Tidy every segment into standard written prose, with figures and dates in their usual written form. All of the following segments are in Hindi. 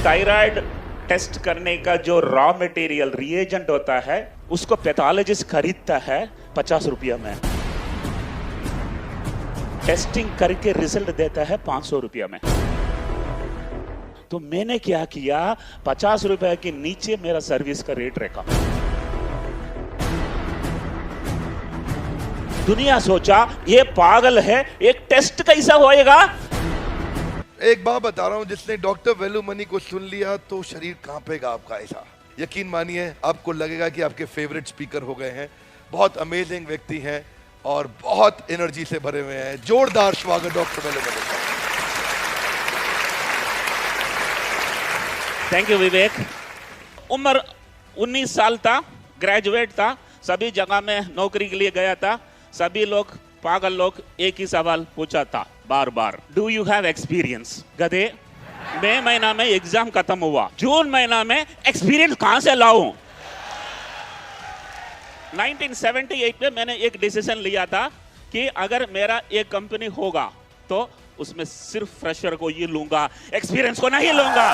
थायराइड टेस्ट करने का जो रॉ मटेरियल रिएजेंट होता है उसको पैथोलॉजिस्ट खरीदता है 50 रुपया में, टेस्टिंग करके रिजल्ट देता है 500 रुपया में। तो मैंने क्या किया, 50 रुपए के नीचे मेरा सर्विस का रेट रखा। दुनिया सोचा ये पागल है, एक टेस्ट कैसा होएगा। एक बात बता रहा हूं, जिसने डॉक्टर वेलुमणि को सुन लिया तो शरीर कांपेगा आपका। ऐसा यकीन मानिए, आपको लगेगा कि आपके फेवरेट स्पीकर हो गए हैं। बहुत अमेजिंग व्यक्ति हैं और बहुत एनर्जी से भरे हुए हैं। जोरदार स्वागत डॉक्टर वेलुमणि का। थैंक यू विवेक। उम्र 19 साल था, ग्रेजुएट था, सभी जगह में नौकरी के लिए गया था। सभी लोग पागल लोग एक ही सवाल पूछा था बार बार, डू यू हैव एक्सपीरियंस। गधे, मई महीना में एग्जाम खत्म हुआ, जून महीना में एक्सपीरियंस कहां से लाऊं। 1978 में मैंने एक डिसीजन लिया था कि अगर मेरा एक कंपनी होगा तो उसमें सिर्फ फ्रेशर को ही लूंगा, एक्सपीरियंस को नहीं लूंगा।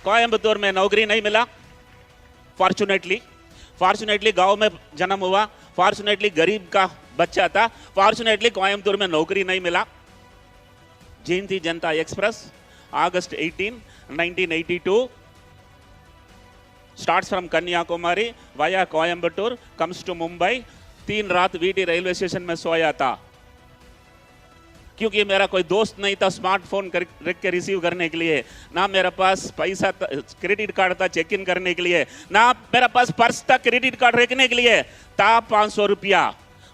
कोयंबटूर में नौकरी नहीं मिला, फॉर्चुनेटली गांव में जन्म हुआ, फॉर्चुनेटली गरीब का बच्चा था, फॉर्चुनेटली कोयंबटूर में नौकरी नहीं मिला। जयंती जनता express August 18, 1982 starts from Kanyakumari via Coimbatore, comes to Mumbai। 3 रात वीटी रेलवे स्टेशन में सोया था, क्योंकि मेरा कोई दोस्त नहीं था स्मार्टफोन रख के रिसीव करने के लिए, ना मेरे पास पैसा क्रेडिट कार्ड था चेक इन करने के लिए, ना मेरे पास पर्स था क्रेडिट कार्ड रखने के लिए था। 500 रुपया,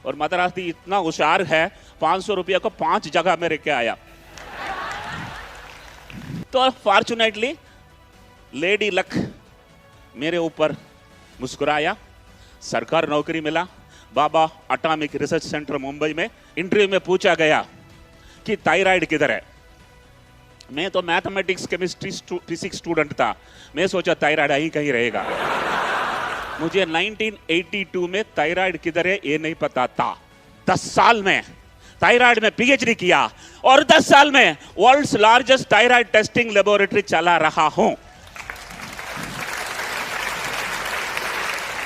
और मद्रासी इतना होशियार है, 500 रुपया को 5 जगह में रख के आया। तो फॉर्चुनेटली लेडी लक मेरे ऊपर मुस्कुराया, सरकार नौकरी मिला। बाबा एटॉमिक रिसर्च सेंटर मुंबई में इंटरव्यू में पूछा गया कि थायराइड किधर है। मैं तो मैथमेटिक्स केमिस्ट्री फिजिक्स स्टूडेंट था, मैं सोचा थायराइड यहीं कहीं रहेगा। मुझे 1982 में थायराइड किधर है ये नहीं पता था। 10 साल में थायराइड में पीएचडी किया और 10 साल में world's largest thyroid testing laboratory चला रहा हूं।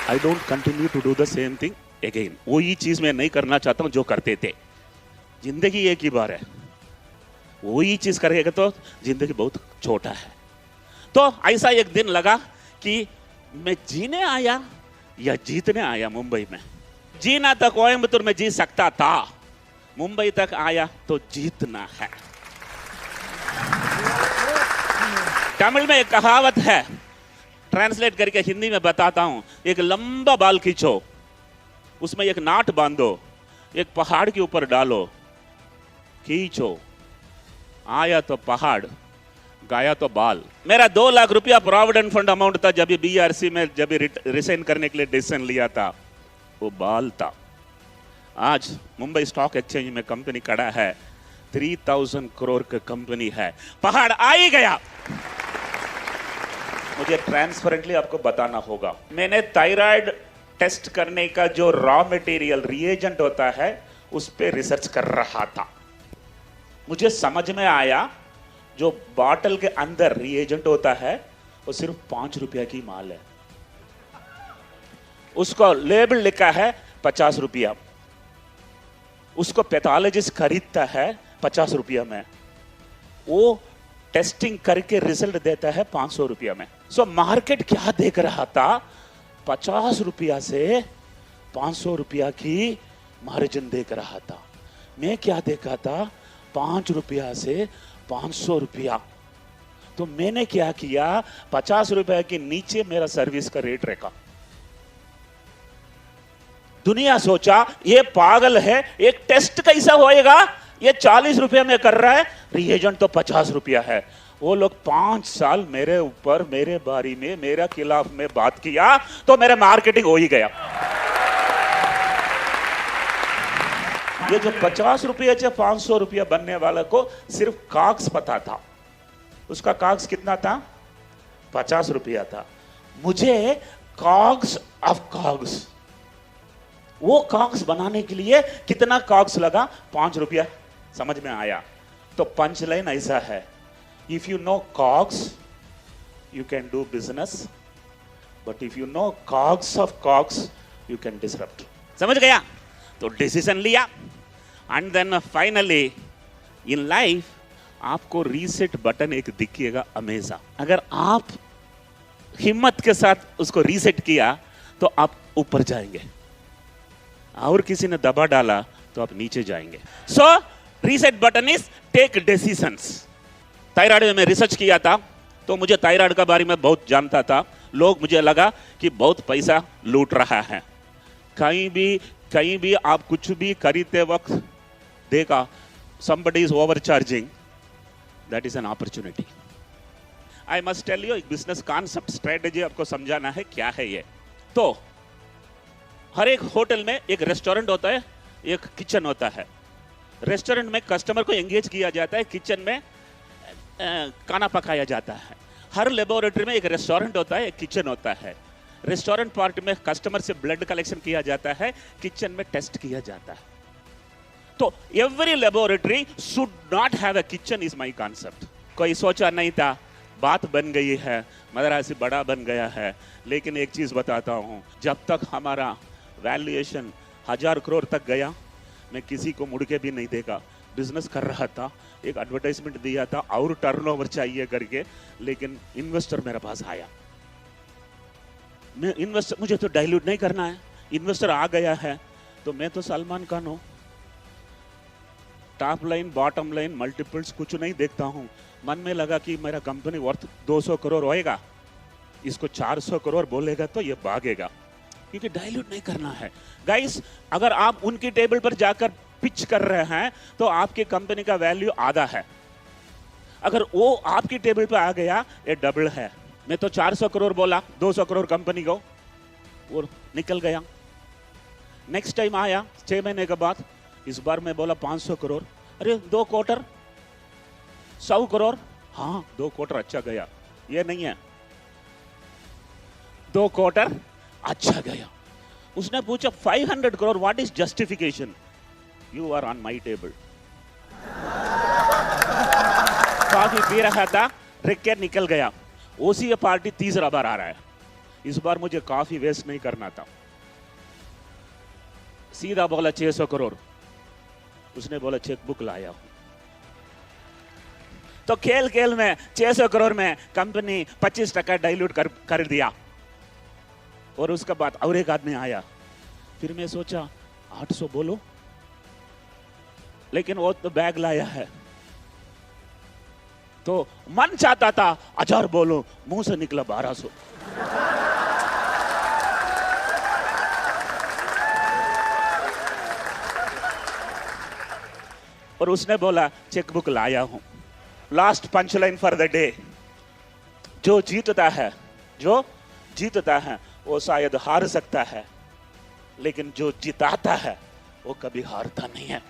I don't continue to do the same thing again. वही चीज मैं नहीं करना चाहता हूं जो करते थे। जिंदगी एक ही बार है, वही चीज करेगा तो जिंदगी बहुत छोटा है। तो ऐसा एक दिन लगा कि मैं जीने आया या जीतने आया मुंबई में। जीना तो कोयंबटूर में जी सकता था, मुंबई तक आया तो जीतना है। तमिल में एक कहावत है, ट्रांसलेट करके हिंदी में बताता हूं। एक लंबा बाल खींचो, उसमें एक नाट बांधो, एक पहाड़ के ऊपर डालो, खींचो, आया तो पहाड़, गाया तो बाल। मेरा 2 लाख रुपया प्रोविडेंट फंड अमाउंट था जब बीआरसी में जब रिसाइन करने के लिए डिसीजन लिया था, वो बाल था। आज मुंबई स्टॉक एक्सचेंज में कंपनी खड़ा है, 3000 करोड़ की कंपनी है, पहाड़ आ ही गया। मुझे ट्रांसपेरेंटली आपको बताना होगा, मैंने थायराइड टेस्ट करने का जो रॉ मटेरियल रिएजेंट होता है उस पर रिसर्च कर रहा था। मुझे समझ में आया जो बॉटल के अंदर रिएजेंट होता है वो सिर्फ 5 रुपया की माल है, उसको लेबल लिखा है 50 रुपया, उसको पैथोलॉजिस्ट खरीदता है 50 रुपया में, वो टेस्टिंग करके रिजल्ट देता है 500 रुपया में। सो मार्केट क्या देख रहा था, 50 रुपया से 500 रुपया की मार्जिन देख रहा था। मैं क्या देखा था, 5 रुपया से 500 रुपया। तो मैंने क्या किया, 50 रुपए के नीचे मेरा सर्विस का रेट रखा। दुनिया सोचा ये पागल है, एक टेस्ट कैसा होएगा, ये 40 रुपया में कर रहा है, रिएजेंट तो 50 रुपया है। वो लोग 5 साल मेरे ऊपर, मेरे बारे में, मेरे खिलाफ में बात किया तो मेरा मार्केटिंग हो ही गया। ये जो 50 रुपये से 500 रुपया बनने वाला को सिर्फ कागज पता था, उसका कागज कितना था, 50 रुपया था। मुझे कागज ऑफ कागज, वो कागज बनाने के लिए कितना कागज लगा, 5 रुपया। समझ में आया। तो पंच लाइन ऐसा है, If you know cogs, you can do business. But if you know cogs of cogs, you can disrupt. समझ गया? तो डिसीजन लिया and then finally in life आपको रीसेट बटन एक दिखिएगा हमेशा. अगर आप हिम्मत के साथ उसको रीसेट किया तो आप ऊपर जाएंगे, और किसी ने दबा डाला तो आप नीचे जाएंगे. So reset button is take decisions. Thyroid में मैं रिसर्च किया था तो मुझे थायराइड के बारे में बहुत जानता था. लोग मुझे लगा कि बहुत पैसा लूट रहा है. कहीं भी आप कुछ भी खरीदते वक्त देखा somebody is overcharging, that is an opportunity. I must tell you, एक बिजनेस कॉन्सेप्ट स्ट्रेटेजी आपको समझाना है क्या है ये. तो हर एक होटल में एक रेस्टोरेंट होता है, एक किचन होता है. रेस्टोरेंट में कस्टमर को एंगेज किया जाता है, किचन में खाना पकाया जाता है. हर लेबोरेटरी में एक रेस्टोरेंट होता है, एक किचन होता है. रेस्टोरेंट पार्ट में कस्टमर से ब्लड कलेक्शन किया जाता है, किचन में टेस्ट किया जाता है. तो every laboratory should not have a kitchen is my concept. कोई सोचा नहीं था, बात बन गई है, मदरासी बड़ा बन गया है. लेकिन एक चीज बताता हूं, जब तक हमारा वैल्यूएशन 1000 करोड़ तक गया, मैं किसी को मुड़ के भी नहीं देखा. बिजनेस कर रहा था, एक एडवर्टाइजमेंट दिया था और टर्नओवर चाहिए करके, लेकिन इन्वेस्टर मेरे पास आया. मैं इन्वेस्टर, मुझे तो डाइल्यूट नहीं करना है. इन्वेस्टर आ गया है तो मैं तो सलमान खान हूं. Top line bottom line multiples कुछ नहीं देखता हूं. मन में लगा कि मेरा कंपनी वर्थ 200 करोड़ होएगा, इसको 400 करोड़ बोलेगा तो ये भागेगा, क्योंकि डाइल्यूट नहीं करना है. गाइस, अगर आप उनकी टेबल पर जाकर पिच कर रहे हैं तो आपकी कंपनी का वैल्यू आधा है. अगर वो आपकी टेबल पर आ गया, ये डबल है. मैं तो 400 करोड़ बोला, 200 करोड़ कंपनी को, और निकल गया. नेक्स्ट टाइम आया 6 महीने के बाद, इस बार मैं बोला 500 करोड़. अरे 2 क्वार्टर 100 करोड़. हाँ, 2 क्वार्टर अच्छा गया. ये नहीं है, 2 क्वार्टर अच्छा गया. उसने पूछा 500 crore, what is justification? You are on my table. Coffee पी रहा था, रिक्के निकल गया. ओसी पार्टी तीसरा बार आ रहा है. इस बार मुझे कॉफी वेस्ट नहीं करना था. सीधा बोला 600 करोड़. उसने बोला चेकबुक लाया हूं. तो खेल खेल में 600 करोड़ में कंपनी 25% डाइल्यूट कर दिया. और उसके बाद और एक आदमी आया. फिर मैं सोचा 800 बोलो, लेकिन वो तो बैग लाया है. तो मन चाहता था 1000 बोलो, मुंह से निकला 1200. और उसने बोला चेकबुक लाया हूं. Last punch line for the day. जो जीतता है वो शायद हार सकता है, लेकिन जो जिताता है वो कभी हारता नहीं है.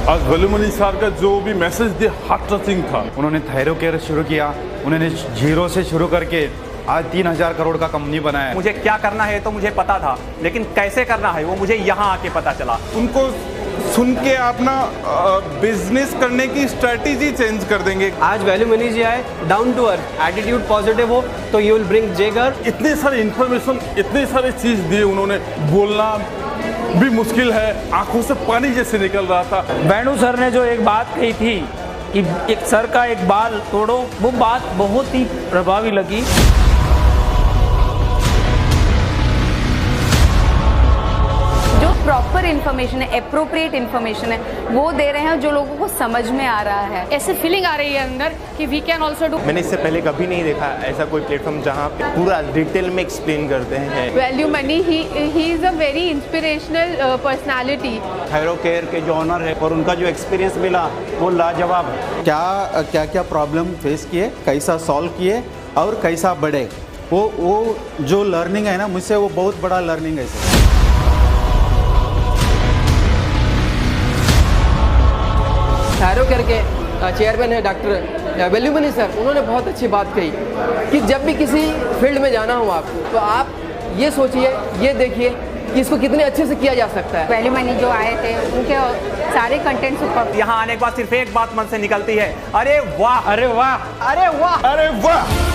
आज वैल्यूमनी सर का जो भी मैसेज दिया हार्ट टचिंग था. उन्होंने थायरो केयर शुरू किया, उन्होंने जीरो से शुरू करके आज 3000 करोड़ का कंपनी बनाया. मुझे क्या करना है तो मुझे पता था, लेकिन कैसे करना है वो मुझे यहाँ आके पता चला. उनको सुन के अपना बिजनेस करने की स्ट्रेटेजी चेंज कर देंगे. आज वैल्यू मनी जी आए, down to earth, attitude positive हो तो यू विल ब्रिंग जेगर. इतने सारे इंफॉर्मेशन, इतने सारे चीज दिए उन्होंने. बोलना भी मुश्किल है, आंखों से पानी जैसे निकल रहा था. वेणु सर ने जो एक बात कही थी कि एक सर का एक बाल तोड़ो, वो बात बहुत ही प्रभावी लगी. जो प्रॉपर इन्फॉर्मेशन है, एप्रोप्रिएट इन्फॉर्मेशन है, वो दे रहे हैं जो लोगों को समझ में आ रहा है. ऐसे फीलिंग आ रही है अंदर कि वी कैन ऑल्सो डू. मैंने इससे पहले कभी नहीं देखा ऐसा कोई प्लेटफॉर्म जहाँ पे पूरा डिटेल में एक्सप्लेन करते हैं. Value money, he is a very inspirational personality. Thyro care के जो ऑनर है और उनका जो एक्सपीरियंस मिला वो लाजवाब है. क्या क्या प्रॉब्लम फेस किए, कैसा सॉल्व किए और कैसा बढ़े, वो जो लर्निंग है ना, मुझसे वो बहुत बड़ा लर्निंग है सर. थायरो केयर के चेयरमैन है डॉक्टर वैल्यूमनी सर, उन्होंने बहुत अच्छी बात कही कि जब भी किसी फील्ड में जाना हो आपको, तो आप ये सोचिए, ये देखिए कि इसको कितने अच्छे से किया जा सकता है। वैल्यूमनी जो आए थे उनके सारे कंटेंट सुपर। यहाँ आने के बाद सिर्फ एक बात मन से निकलती है, अरे वाह, अरे वाह, अरे वाह, अरे वाह।